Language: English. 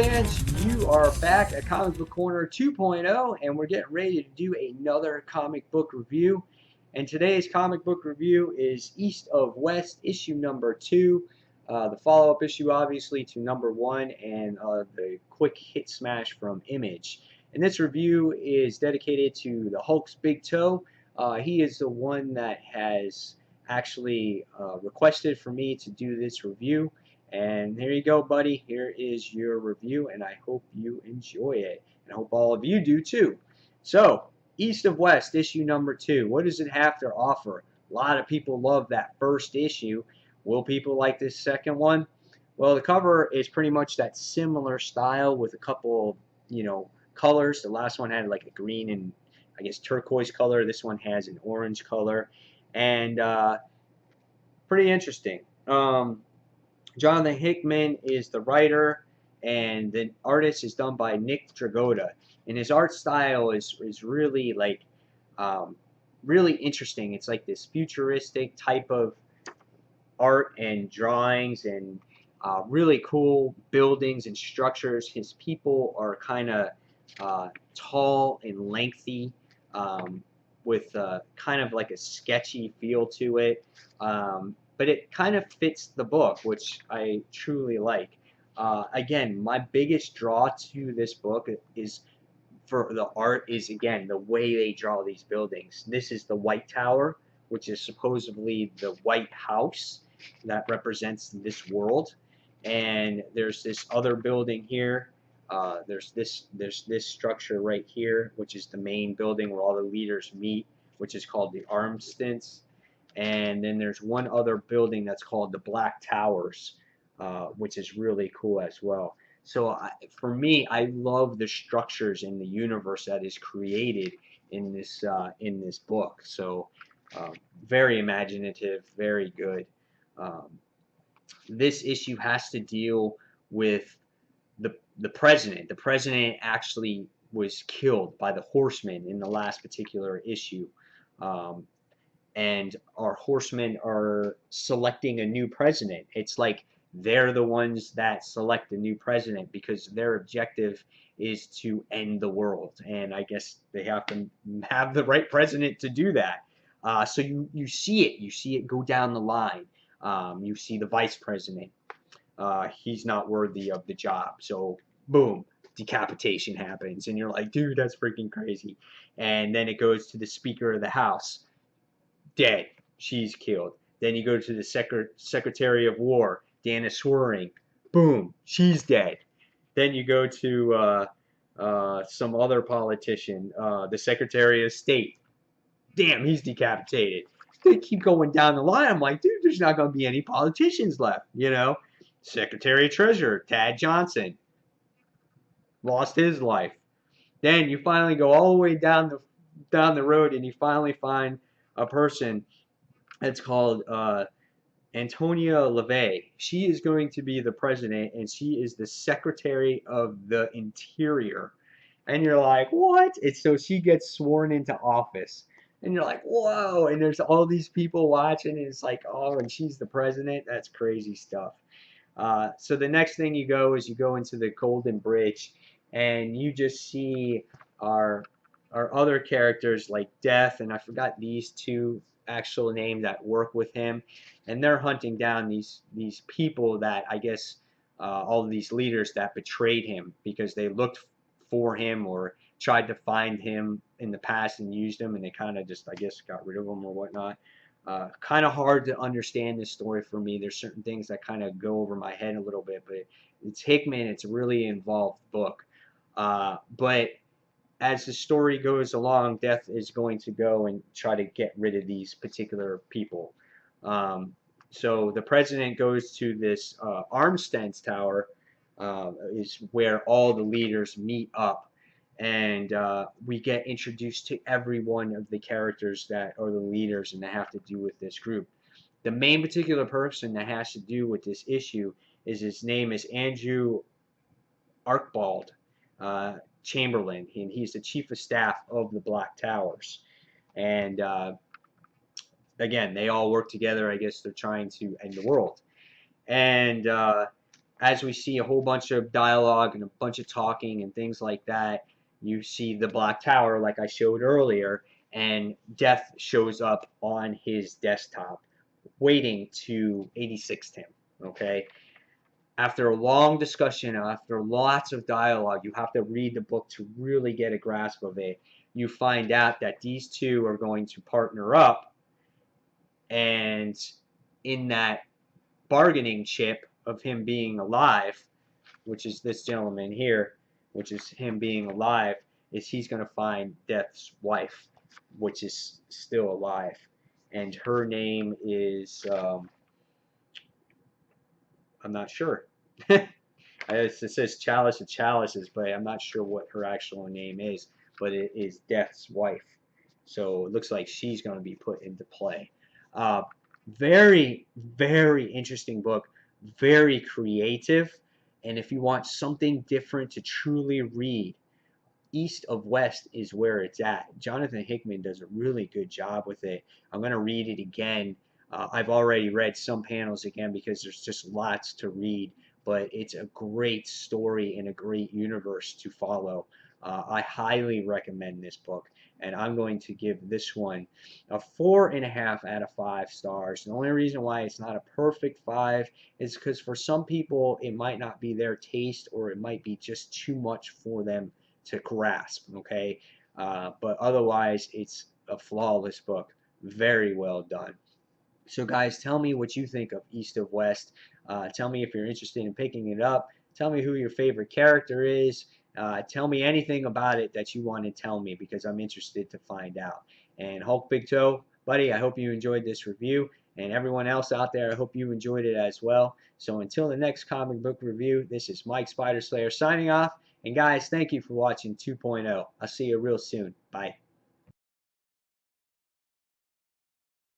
fans, you are back at Comic Book Corner 2.0, and we're getting ready to do another comic book review. And today's comic book review is East of West, issue number 2, the follow-up issue, obviously, to number 1, and the quick hit smash from Image. And this review is dedicated to the Hulk's Big Toe. He is the one that has actually requested for me to do this review. And there you go, buddy. Here is your review, and I hope you enjoy it. And I hope all of you do too. So, East of West, issue number 2. What does it have to offer? A lot of people love that first issue. Will people like this second one? Well, the cover is pretty much that similar style with a couple, colors. The last one had like a green and I guess turquoise color. This one has an orange color, and pretty interesting. Jonathan Hickman is the writer, and the artist is done by Nick Dragotta. And his art style is really really interesting. It's like this futuristic type of art and drawings and really cool buildings and structures. His people are kind of tall and lengthy, with kind of like a sketchy feel to it. But it kind of fits the book, which I truly like. Again, my biggest draw to this book is for the art is, again, the way they draw these buildings. This is the White Tower, which is supposedly the White House that represents this world. And there's this other building here. There's this structure right here, which is the main building where all the leaders meet, which is called the Armstents. And then there's one other building that's called the Black Towers, which is really cool as well. So for me, I love the structures in the universe that is created in this book. So very imaginative, very good. This issue has to deal with the president. The president actually was killed by the Horsemen in the last particular issue. And our horsemen are selecting a new president. It's like they're the ones that select a new president because their objective is to end the world. And I guess they have to have the right president to do that. So you see it. You see it go down the line. You see the vice president. He's not worthy of the job. So boom, decapitation happens. And you're like, dude, that's freaking crazy. And then it goes to the Speaker of the House. Dead. She's killed. Then you go to the Secretary of War, Dana Swearing. Boom. She's dead. Then you go to some other politician, the Secretary of State. Damn, he's decapitated. They keep going down the line. I'm like, dude, there's not going to be any politicians left, Secretary of Treasurer, Tad Johnson. Lost his life. Then you finally go all the way down the road, and you finally find a person that's called Antonia LaVey. She is going to be the president, and she is the Secretary of the Interior. And you're like, what? It's so she gets sworn into office. And you're like, whoa. And there's all these people watching, and it's like, oh, and she's the president? That's crazy stuff. So the next thing you go into the Golden Bridge, and you just see our other characters like Death, and I forgot these two actual names that work with him, and they're hunting down these people that I guess all of these leaders that betrayed him because they looked for him or tried to find him in the past and used him, and they kind of just, I guess, got rid of him or whatnot. Kind of hard to understand this story for me. There's certain things that kind of go over my head a little bit, but it's Hickman. It's a really involved book. But as the story goes along, Death is going to go and try to get rid of these particular people. So the president goes to this Armstents Tower, is where all the leaders meet up. And we get introduced to every one of the characters that are the leaders and that have to do with this group. The main particular person that has to do with this issue is his name is Andrew Archibald Chamberlain, and he's the chief of staff of the Black Towers. And again, they all work together. I guess they're trying to end the world. And as we see a whole bunch of dialogue and a bunch of talking and things like that, you see the Black Tower, like I showed earlier, and Death shows up on his desktop, waiting to 86 him. Okay, after a long discussion, after lots of dialogue, you have to read the book to really get a grasp of it. You find out that these two are going to partner up, and in that bargaining chip of him being alive, which is this gentleman here, which is him being alive, is he's going to find Death's wife, which is still alive. And her name is, I'm not sure. It says Chalice of Chalices, but I'm not sure what her actual name is. But it is Death's wife. So it looks like she's going to be put into play. Uh, very, very interesting book. Very creative. And if you want something different to truly read, East of West is where it's at. Jonathan Hickman does a really good job with it. I'm going to read it again. I've already read some panels again because there's just lots to read, but it's a great story and a great universe to follow. I highly recommend this book, and I'm going to give this one a 4.5 out of 5 stars. The only reason why it's not a perfect 5 is because for some people it might not be their taste, or it might be just too much for them to grasp. Okay, but otherwise, it's a flawless book. Very well done. So, guys, tell me what you think of East of West. Tell me if you're interested in picking it up. Tell me who your favorite character is. Tell me anything about it that you want to tell me because I'm interested to find out. And Hulk Big Toe, buddy, I hope you enjoyed this review. And everyone else out there, I hope you enjoyed it as well. So until the next comic book review, this is Mike Spider Slayer signing off. And guys, thank you for watching 2.0. I'll see you real soon. Bye.